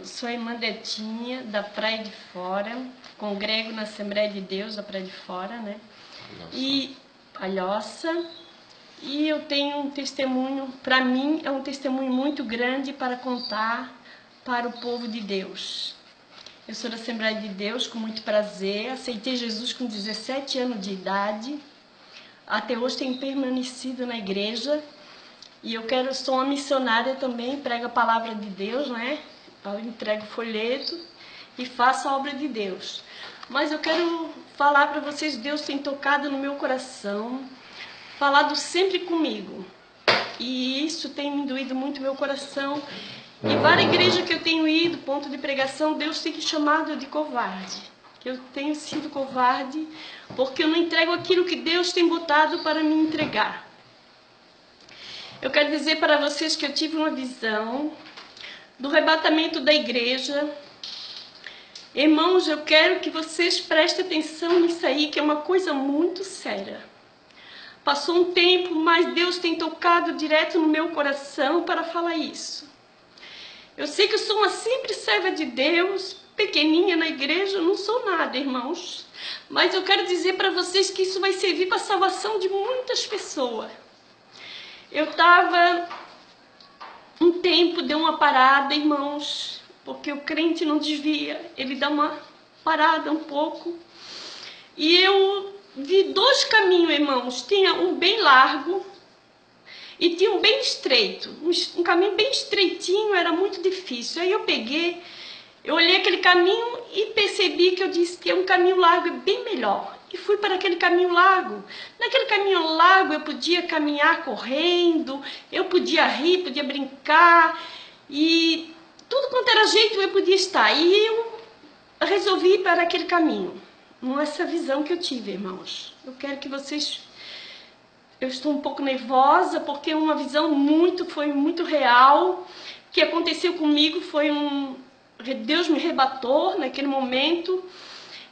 sou a irmã Detinha, da Praia de Fora, congrego na Assembleia de Deus da Praia de Fora, né? E Palhoça. E eu tenho um testemunho, para mim é um testemunho muito grande para contar para o povo de Deus. Eu sou da Assembleia de Deus com muito prazer, aceitei Jesus com 17 anos de idade, até hoje tenho permanecido na igreja. E eu sou uma missionária também, prego a palavra de Deus, né? Eu entrego folheto e faço a obra de Deus. Mas eu quero falar para vocês, Deus tem tocado no meu coração, falado sempre comigo. E isso tem me doído muito meu coração. E várias igrejas que eu tenho ido, ponto de pregação, Deus tem chamado de covarde. Que eu tenho sido covarde porque eu não entrego aquilo que Deus tem botado para me entregar. Eu quero dizer para vocês que eu tive uma visão do arrebatamento da igreja. Irmãos, eu quero que vocês prestem atenção nisso aí, que é uma coisa muito séria. Passou um tempo, mas Deus tem tocado direto no meu coração para falar isso. Eu sei que eu sou uma simples serva de Deus, pequeninha na igreja, eu não sou nada, irmãos. Mas eu quero dizer para vocês que isso vai servir para a salvação de muitas pessoas. Eu estava, um tempo, deu uma parada, irmãos, porque o crente não desvia, ele dá uma parada um pouco. E eu vi dois caminhos, irmãos, tinha um bem largo e tinha um bem estreito. Um caminho bem estreitinho, era muito difícil. Aí eu olhei aquele caminho e percebi que eu disse que um caminho largo é bem melhor. E fui para aquele caminho largo. Naquele caminho largo eu podia caminhar correndo, eu podia rir, podia brincar, e tudo quanto era jeito eu podia estar. E eu resolvi ir para aquele caminho. Não é essa visão que eu tive, irmãos. Eu quero que vocês... Eu estou um pouco nervosa porque uma visão foi muito real. O que aconteceu comigo foi Deus me arrebatou naquele momento.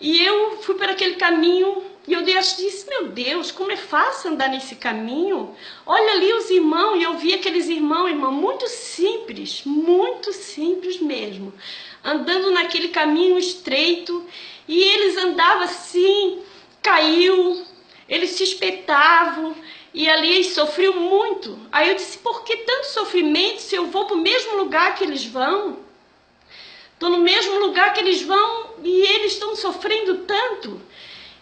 E eu fui para aquele caminho e eu disse, meu Deus, como é fácil andar nesse caminho. Olha ali os irmãos, e eu vi aqueles irmãos, muito simples mesmo, andando naquele caminho estreito, e eles andavam assim, caiu, eles se espetavam, e ali eles sofriam muito. Aí eu disse, por que tanto sofrimento se eu vou para o mesmo lugar que eles vão? Estou no mesmo lugar que eles vão e eles estão sofrendo tanto.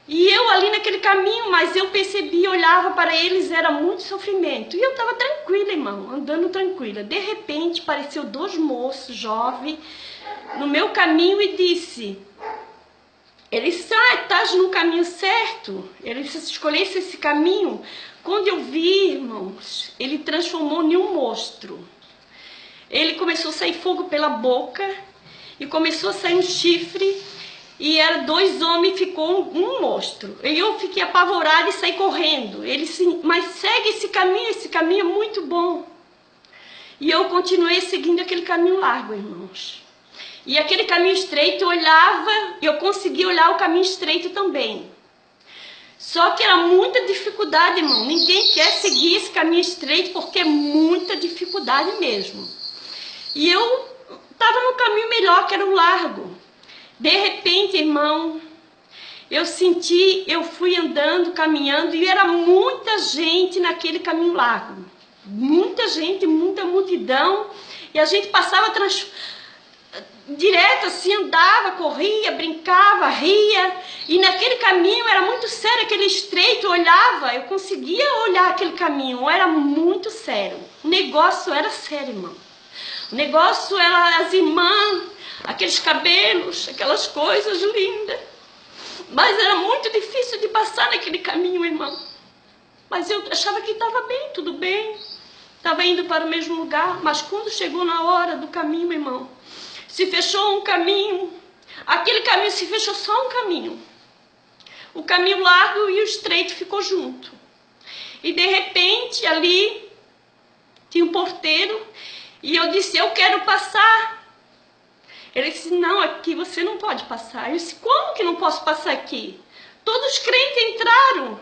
E eu ali naquele caminho, mas eu percebi, olhava para eles, era muito sofrimento. E eu estava tranquila, irmão, andando tranquila. De repente, apareceu dois moços jovens no meu caminho e disse... Eles estás no caminho certo. Eles escolhessem esse caminho. Quando eu vi, irmãos, ele transformou em um monstro. Ele começou a sair fogo pela boca e começou a sair um chifre. E eram dois homens, ficou um monstro. E eu fiquei apavorada e saí correndo. Ele disse, mas segue esse caminho é muito bom. E eu continuei seguindo aquele caminho largo, irmãos. E aquele caminho estreito, eu conseguia olhar o caminho estreito também. Só que era muita dificuldade, irmão. Ninguém quer seguir esse caminho estreito porque é muita dificuldade mesmo. E eu estava no caminho melhor, que era o largo. De repente, irmão, eu fui andando, caminhando, e era muita gente naquele caminho largo. Muita gente, muita multidão. E a gente passava direto assim, andava, corria, brincava, ria, e naquele caminho era muito sério, aquele estreito, eu conseguia olhar aquele caminho, era muito sério, o negócio era sério, irmão, o negócio era as irmãs, aqueles cabelos, aquelas coisas lindas, mas era muito difícil de passar naquele caminho, irmão, mas eu achava que estava bem, tudo bem, estava indo para o mesmo lugar, mas quando chegou na hora do caminho, irmão, se fechou um caminho, aquele caminho se fechou só um caminho. O caminho largo e o estreito ficou junto. E de repente ali tinha um porteiro e eu disse, eu quero passar. Ele disse, não, aqui você não pode passar. Eu disse, como que não posso passar aqui? Todos os crentes entraram.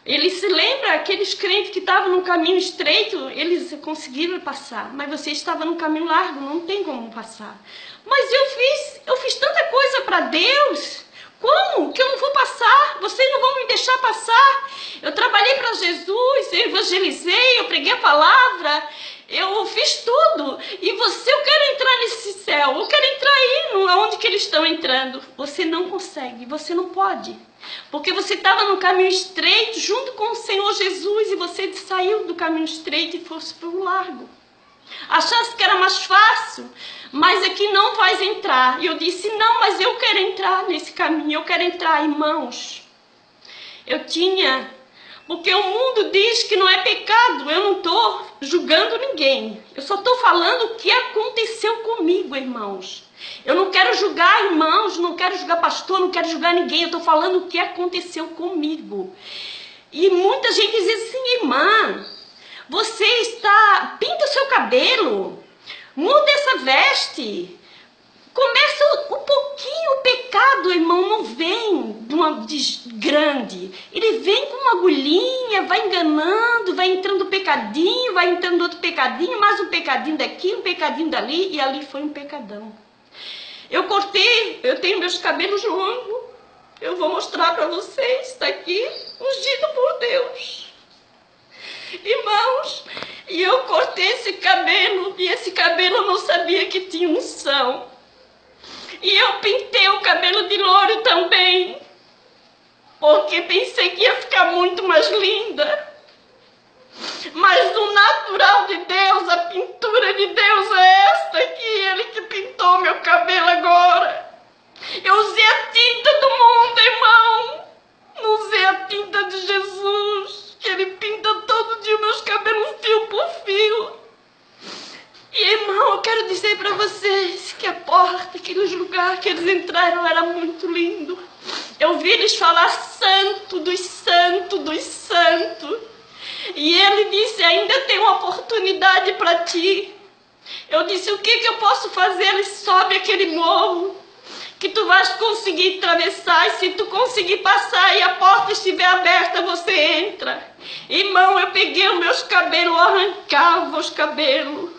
Ele se lembra, aqueles crentes que estavam no caminho estreito, eles conseguiram passar. Mas você estava no caminho largo, não tem como passar. Mas eu fiz tanta coisa para Deus. Como que eu não vou passar? Vocês não vão me deixar passar? Eu trabalhei para Jesus, eu evangelizei, eu preguei a palavra, eu fiz tudo. E eu quero entrar nesse céu, eu quero entrar aí, onde que eles estão entrando. Você não consegue, você não pode. Porque você estava no caminho estreito junto com o Senhor Jesus e você saiu do caminho estreito e fosse para o largo. Achasse que era mais fácil, mas aqui não vais entrar. E eu disse, não, mas eu quero entrar nesse caminho, eu quero entrar, irmãos. Porque o mundo diz que não é pecado, eu não estou julgando ninguém. Eu só estou falando o que aconteceu comigo, irmãos. Eu não quero julgar irmãos, não quero julgar pastor, não quero julgar ninguém. Eu estou falando o que aconteceu comigo. E muita gente diz assim, irmã, pinta o seu cabelo, muda essa veste. Começa um pouquinho o pecado, irmão, não vem de uma grande. Ele vem com uma agulhinha, vai enganando, vai entrando pecadinho, vai entrando outro pecadinho, mais um pecadinho daqui, um pecadinho dali, e ali foi um pecadão. Eu tenho meus cabelos longos, eu vou mostrar para vocês, está aqui, ungido por Deus. Irmãos, e eu cortei esse cabelo, e esse cabelo eu não sabia que tinha unção. E eu pintei o cabelo de louro também, porque pensei que ia ficar muito mais linda. Mas o natural de Deus, a pintura de Deus é esta aqui, Ele que pintou meu cabelo agora. Eu usei a tinta do mundo, irmão, não usei a tinta de Jesus, que Ele pinta todo dia meus cabelos fio por fio. E, irmão, eu quero dizer para vocês que a porta, aquele lugar que eles entraram era muito lindo. Eu vi eles falar santo dos santos dos santos. E ele disse, ainda tem uma oportunidade para ti. Eu disse, o que eu posso fazer? Ele sobe aquele morro, que tu vais conseguir atravessar. E se tu conseguir passar e a porta estiver aberta, você entra. Irmão, eu peguei os meus cabelos, eu arrancava os cabelos.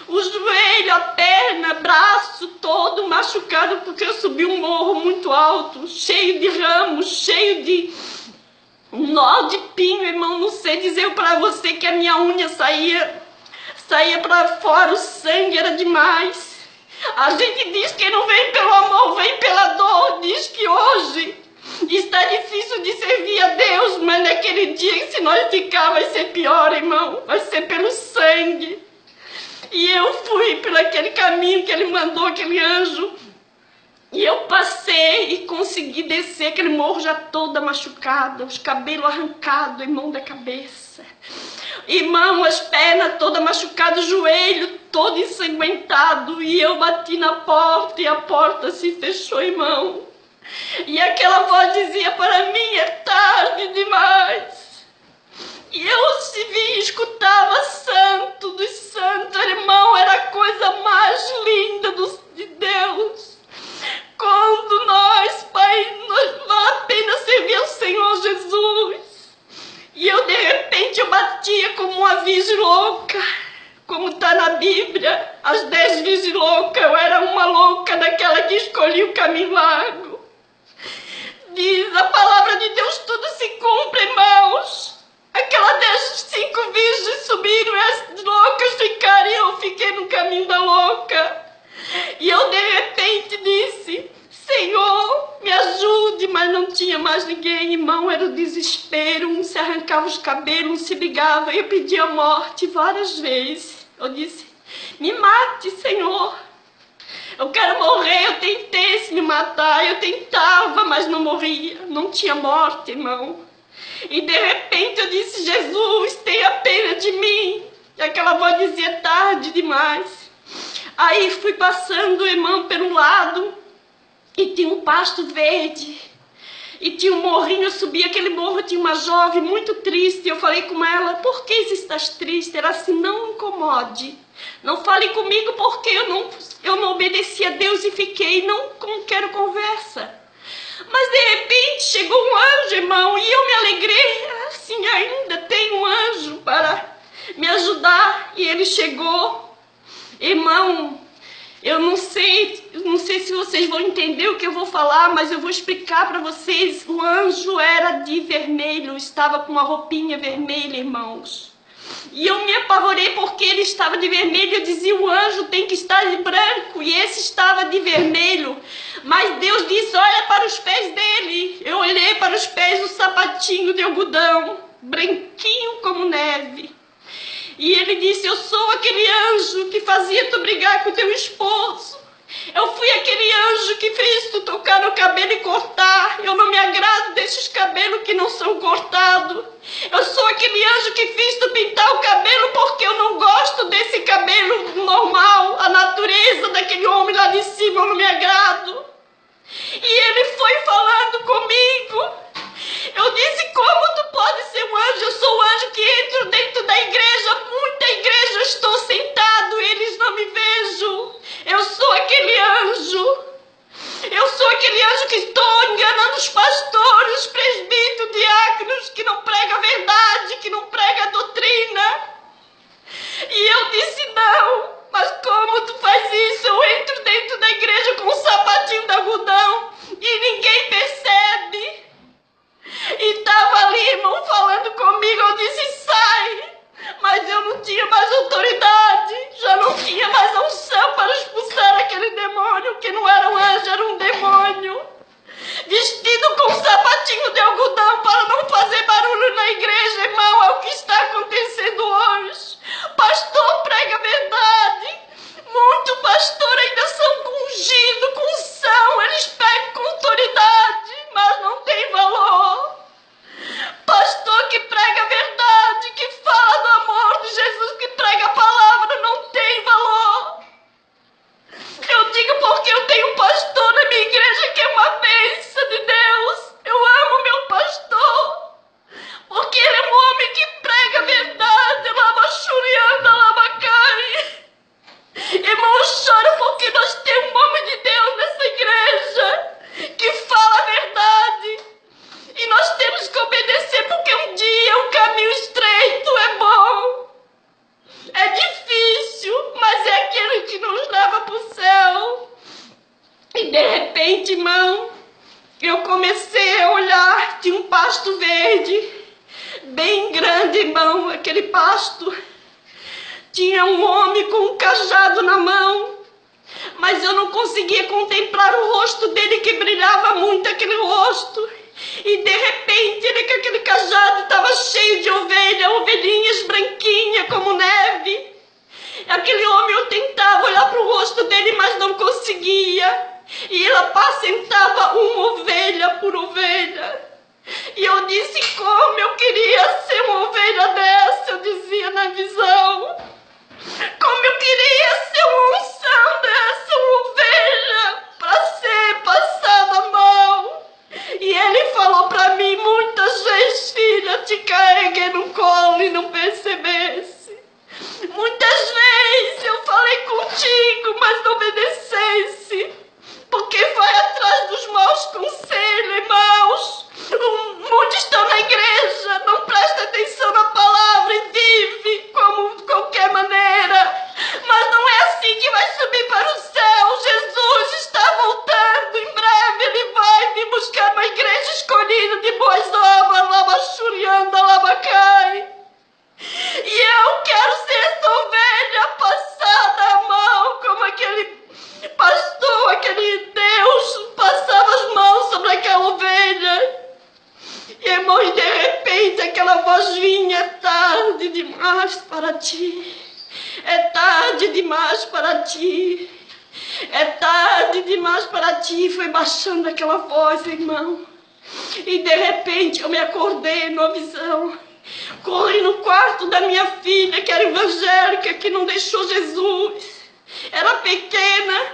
O joelho, a perna, braço todo machucado, porque eu subi um morro muito alto, cheio de ramos, cheio de nó de pinho, irmão. Não sei dizer para você que a minha unha saía para fora, o sangue era demais. A gente diz que não vem pelo amor, vem pela dor. Diz que hoje está difícil de servir a Deus, mas naquele dia, se nós ficar, vai ser pior, irmão. Vai ser pelo sangue. E eu fui por aquele caminho que ele mandou, aquele anjo. E eu passei e consegui descer aquele morro já toda machucada, os cabelos arrancados, irmão, da cabeça. Irmão, as pernas todas machucadas, o joelho todo ensanguentado. E eu bati na porta e a porta se fechou, irmão. E aquela voz dizia para mim, é tarde demais. E eu se via, escutava santo dos santos, irmão, era a coisa mais linda de Deus. Quando nós, Pai, nós apenas servia o Senhor Jesus. E eu, de repente, eu batia como uma virgem louca, como está na Bíblia, as 10 virgens loucas. Eu era uma louca daquela que escolhia o caminho largo. Diz a palavra de Deus, tudo se cumpre, irmãos. Aquelas 5 virgens subiram e as loucas ficaram e eu fiquei no caminho da louca. E eu de repente disse, Senhor, me ajude, mas não tinha mais ninguém, irmão, era o desespero, um se arrancava os cabelos, um se ligava, eu pedi a morte várias vezes. Eu disse, me mate, Senhor, eu quero morrer, eu tentei se me matar, eu tentava, mas não morria, não tinha morte, irmão. E de repente eu disse, Jesus, tenha pena de mim. E aquela voz dizia, tarde demais. Aí fui passando, irmão, pelo lado, e tinha um pasto verde. E tinha um morrinho, eu subi aquele morro, tinha uma jovem muito triste. Eu falei com ela, por que estás triste? Ela assim, não incomode. Não fale comigo porque eu não obedeci a Deus e fiquei, não quero conversa. Mas de repente chegou um anjo, irmão, e eu me alegrei. assim, ainda tem um anjo para me ajudar. E ele chegou. Irmão, eu não sei se vocês vão entender o que eu vou falar, mas eu vou explicar para vocês. O anjo era de vermelho, estava com uma roupinha vermelha, irmãos. E eu me apavorei porque ele estava de vermelho. Eu dizia, o anjo tem que estar de branco, e esse estava de vermelho. Mas Deus disse, olha para os pés dele. Eu olhei para os pés do sapatinho de algodão, branquinho como neve. E ele disse, eu sou aquele anjo que fazia tu brigar com teu esposo. Eu fui aquele anjo que fez tu tocar no cabelo e cortar. Eu não me agrado desses cabelos que não são cortados. Eu sou aquele anjo que fiz tu pintar o cabelo porque eu não gosto desse cabelo normal. A natureza daquele homem lá de cima eu não me agrado. E ele foi falando comigo. Eu disse, como tu pode ser um anjo? Eu sou o anjo que entro dentro da igreja. Muita igreja eu estou sentado, eles não me vejam. Eu sou aquele anjo. Eu sou aquele anjo que estou enganando os pastores, os presbíteros, diáconos, que não prega a verdade, que não prega a doutrina. E eu disse, não, mas como tu faz isso? Eu entro dentro da igreja com um sapatinho de algodão e ninguém percebe. E estava ali, irmão, falando comigo. Eu disse, sai. Mas eu não tinha mais autoridade. Já não tinha mais a unção para expulsar aquele demônio, que não era um anjo, era um demônio. Vestido com um sapatinho de algodão para não fazer barulho na igreja, irmão. É o que está acontecendo hoje. Pastor prega a verdade. Muito pastor ainda são ungidos, com unção. Eles pegam com autoridade, mas não tem valor. Pastor que prega a verdade, que fala do amor de Jesus, que prega a palavra, não tem valor. Eu digo porque eu tenho um pastor na minha igreja que é uma bênção de Deus. Eu amo meu pastor, porque ele é um homem que prega a verdade. Lava churianda, lava cai. Irmão, eu choro porque nós temos um homem de Deus nessa igreja que fala a verdade. E nós temos que obedecer, porque um dia um caminho estreito é bom. É difícil, mas é aquele que nos leva para o céu. E de repente, irmão, eu comecei a olhar, tinha um pasto verde, bem grande, irmão, aquele pasto. Tinha um homem com um cajado na mão, mas eu não conseguia contemplar o rosto dele, que brilhava muito aquele rosto. E de repente, ele com aquele cajado estava cheio de ovelha, ovelhinhas branquinhas como neve. Aquele homem, eu tentava olhar para o rosto dele, mas não conseguia. E ele apacentava uma ovelha por ovelha. E eu disse, como eu queria ser uma ovelha dessa, eu dizia na visão. Como eu queria ser uma unção dessa, uma ovelha, para ser passada a mão. E ele falou para mim muitas vezes, filha, te carreguei no colo e não percebesse. Muitas vezes eu falei contigo, mas não obedecesse. Porque vai atrás dos maus conselhos, irmãos. Muitos estão na igreja, não prestam atenção na palavra e vivem como de qualquer maneira. Mas não é assim que vai subir para o céu. Jesus está voltando. Em breve ele vai vir buscar uma igreja escolhida de boas obras. Lava churianda, lava cai. E eu quero ser essa ovelha passada a mão, como aquele pastor, aquele Deus passava as mãos sobre aquela ovelha. E, irmão, e de repente aquela voz vinha, é tarde demais para ti. É tarde demais para ti. É tarde demais para ti. Foi baixando aquela voz, irmão. E de repente eu me acordei numa visão. Corri no quarto da minha filha, que era evangélica, que não deixou Jesus. Era pequena.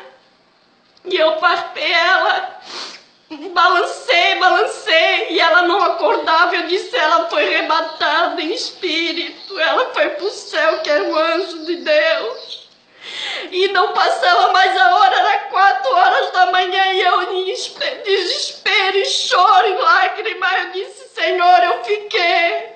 E eu parei ela. Balancei, e ela não acordava. Eu disse, ela foi arrebatada em espírito. Ela foi para o céu, que era um anjo de Deus. E não passava mais a hora, era 4 horas da manhã, e eu em desespero, e choro, e lágrimas. Eu disse, Senhor, eu fiquei.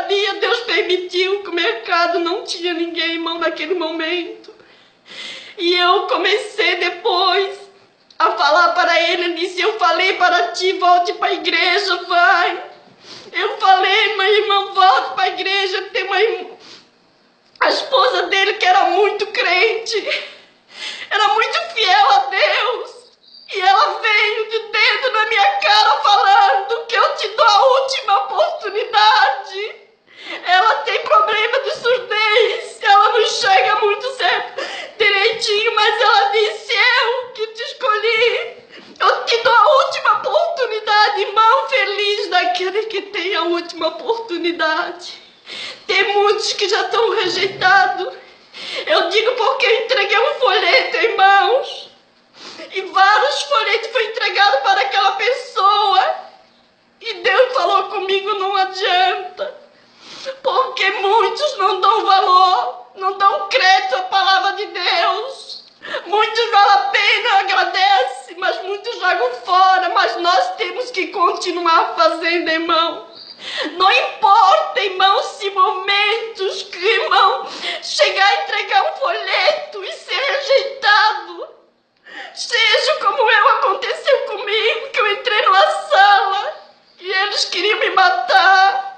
sabia, Deus permitiu que o mercado não tinha ninguém, irmão, naquele momento. E eu comecei depois a falar para ele, ele disse, eu falei para ti, volte para a igreja, vai. Eu falei, meu irmão, volte para a igreja, tem uma irmã. A esposa dele, que era muito crente, era muito fiel a Deus. E ela veio de dedo na minha cara falando que eu te dou a última oportunidade. Ela tem problema de surdez, ela não enxerga muito certo, direitinho, mas ela disse, eu que te escolhi, eu te dou a última oportunidade, irmão, feliz daquele que tem a última oportunidade. Tem muitos que já estão rejeitados. Eu digo porque eu entreguei um folheto, irmãos, e vários folhetos foram entregados para aquela pessoa, e Deus falou comigo, não adianta. Porque muitos não dão valor, não dão crédito à palavra de Deus. Muitos valem a pena, agradecem, mas muitos jogam fora. Mas nós temos que continuar fazendo, irmão. Não importa, irmão, se momentos que, irmão, chegar a entregar um folheto e ser rejeitado. Seja como aconteceu comigo, que eu entrei numa sala e eles queriam me matar.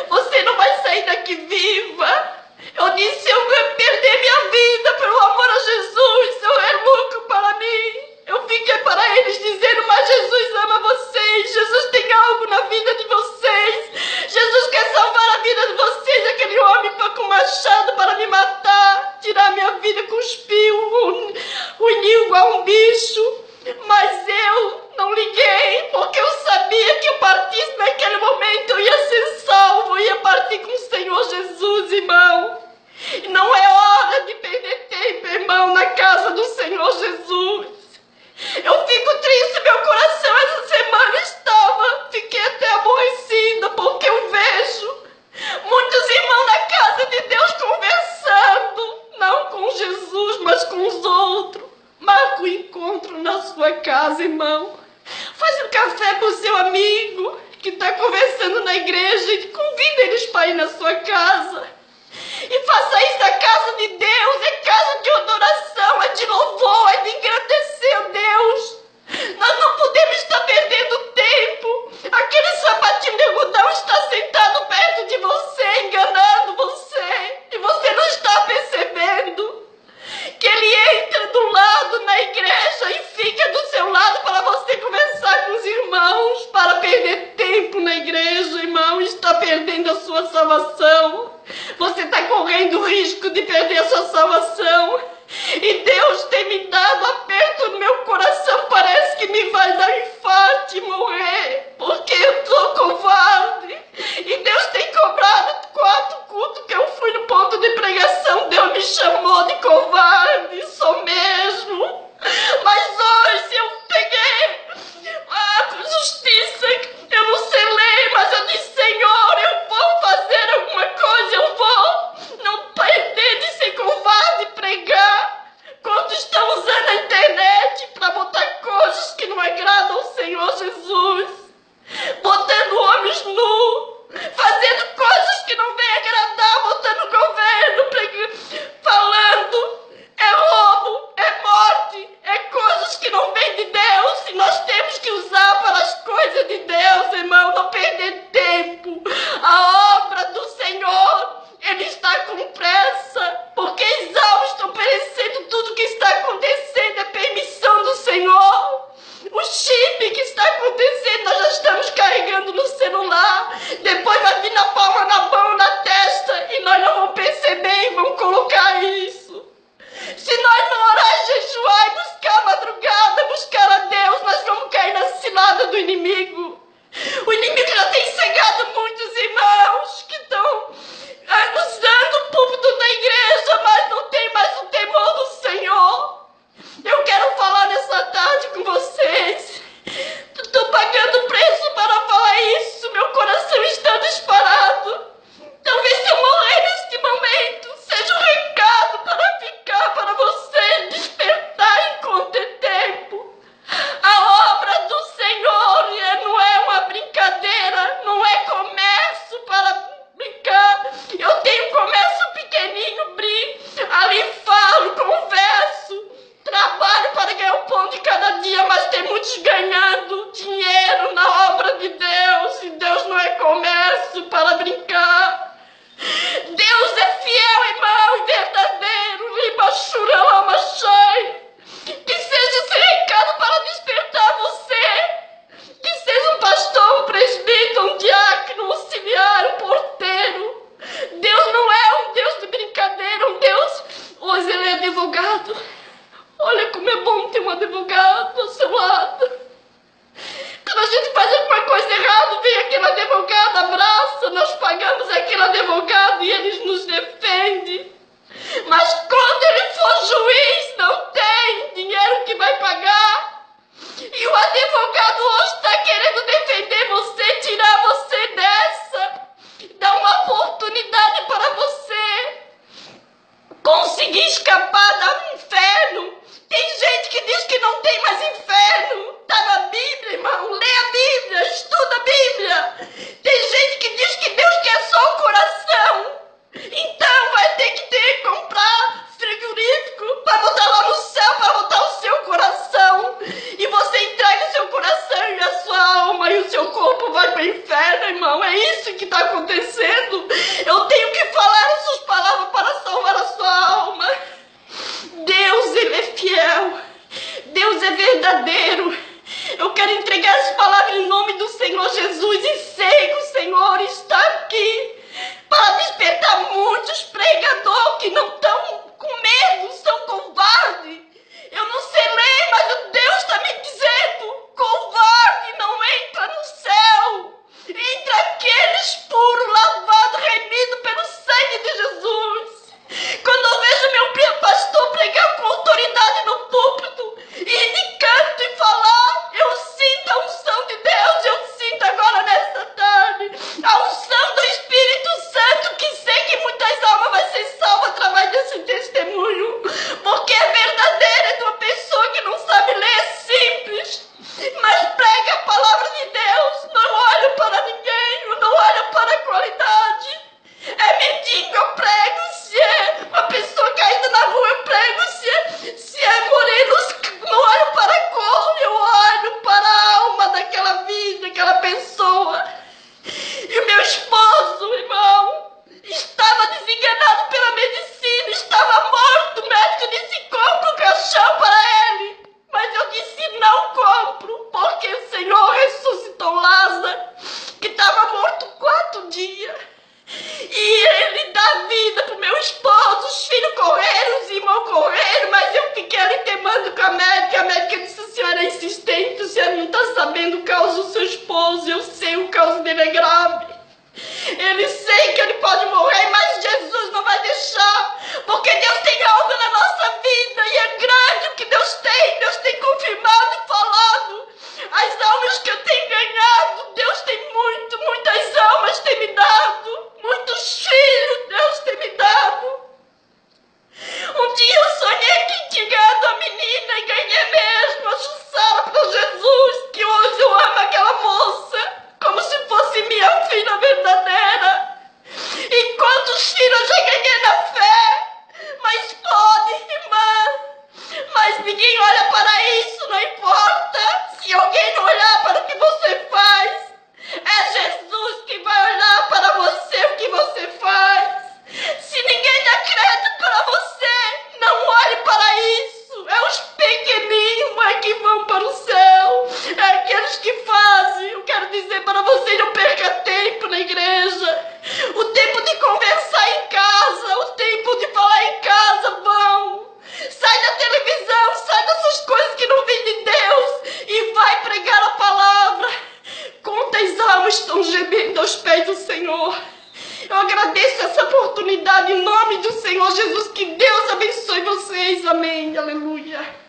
Você não vai sair daqui viva. Eu disse, eu vou perder minha vida pelo amor a Jesus. Eu é lucro para mim. Eu fiquei para eles dizendo, mas Jesus ama vocês. Jesus tem algo na vida de vocês. Jesus quer salvar a vida de vocês. Aquele homem foi com machado para me matar, tirar minha vida, cuspiu, uniu igual um bicho. Mas eu não liguei, porque eu sabia que eu partisse naquele momento, eu ia ser salvo, eu ia partir com o Senhor Jesus, irmão. E não é hora de perder tempo, irmão, na casa do Senhor Jesus. Eu fico triste, meu coração essa semana fiquei até aborrecida, porque eu vejo muitos irmãos na casa de Deus conversando, não com Jesus, mas com os outros. Marca o encontro na sua casa, irmão. Faz um café com o seu amigo que está conversando na igreja e convida eles para ir na sua casa. E faça isso, a casa de Deus é casa de adoração, é de louvor, é de engrandecer a Deus. Nós não podemos estar perdendo tempo. Aquele sapatinho de algodão está sentado perto de você, enganando você, e você não está percebendo que ele entra do lado na igreja e fica do seu lado para você conversar com os irmãos, para perder tempo na igreja, irmão, está perdendo a sua salvação. Você está correndo o risco de perder a sua salvação. E Deus tem me dado aperto no meu coração, parece que me vai dar infarto e morrer, porque eu sou covarde. E Deus tem cobrado 4 cultos que eu fui no ponto de pregação, Deus me chamou de covarde, sou mesmo. Mas hoje eu peguei a justiça, eu não sei ler, mas eu disse, Senhor, eu vou fazer alguma coisa, eu vou não perder de ser covarde e pregar. Quando estão usando a internet para botar coisas que não agradam ao Senhor Jesus, botando homens nus, fazendo coisas que não advogado. Olha como é bom ter um advogado ao seu lado. Quando a gente faz alguma coisa errada, vem aquele advogado, abraça, nós pagamos aquele advogado e ele nos defende. Mas quando ele for juiz, não tem dinheiro que vai pagar. E o advogado hoje está querendo defender você, tirar você dessa, dar uma oportunidade para você conseguir escapar do inferno. Tem gente que diz que não tem mais inferno. Está na Bíblia, irmão. Lê a Bíblia, estuda a Bíblia. Tem gente que diz que Deus quer só o coração. Então vai ter que comprar frigorífico para botar lá no céu, para botar o seu coração. E você entrega o seu coração e a sua alma e o seu corpo vai para o inferno, irmão. É isso que está acontecendo. Eu tenho que falar essas palavras para salvar a sua alma. Deus, Ele é fiel. Deus é verdadeiro. Eu quero entregar as palavras em nome do Senhor Jesus e sei que o Senhor está aqui para despertar muitos pregadores que não estão com medo, são covardes. Eu não sei ler, mas Deus está me dizendo: covarde não entra no céu. Entra aqueles puros, lavados, remidos pelo sangue de Jesus. Quando eu vejo meu pastor pregar com autoridade no púlpito, e de canto e falar, eu sinto a unção de Deus, eu sinto agora nesta tarde a unção do Espírito Santo, que sei que muitas almas vão ser salvas através desse testemunho, porque é verdadeiro, é de uma pessoa que não sabe ler, é simples, mas prega a palavra de Deus, não olha para ninguém, não olha para a qualidade. É mendigo, eu prego. Se é uma pessoa caída na rua, eu prego. Se é moreno, não olho para a cor, eu olho para a alma daquela vida, daquela pessoa. E o meu esposo, irmão, estava desenganado pela medicina, estava morto. O médico disse: compra um caixão para ele. Mas eu disse: não compro, porque o Senhor ressuscitou Lázaro, que estava morto 4 dias. E ele dá vida pro meu esposo. Os filhos correram, os irmãos correram, mas eu fiquei ali temando com a médica disse: a senhora é insistente, a senhora não está sabendo o caos do seu esposo. Eu sei, o caos dele é grave. Ele sei que ele pode morrer, mas Jesus não vai deixar, porque Deus tem algo na nossa vida e é grande o que Deus tem confirmado e falado. As almas que eu tenho ganhado, Deus tem muitas almas tem me dado, muitos filhos Deus tem me dado. Um dia eu sonhei que tinha ganhado a menina e ganhei mesmo, a Jussara para Jesus, que hoje eu amo aquela moça como se fosse minha filha verdadeira. E quantos filhos eu já ganhei na fé, mas pode, irmã, mas ninguém olha para isso, não importa. Se alguém não olhar para o que você faz, é Jesus que vai olhar para você o que você faz. Se ninguém dá crédito para você, não olhe para isso. É os pequeninos que vão para o céu, é aqueles que fazem. Eu quero dizer para você: não perca tempo na igreja. O tempo de conversar em casa, o tempo de falar em casa, vão. Sai da televisão, sai dessas coisas que não vêm de Deus e vai pregar a palavra. Quantas almas estão gemendo aos pés do Senhor? Eu agradeço essa oportunidade em nome do Senhor Jesus. Que Deus abençoe vocês. Amém. Aleluia.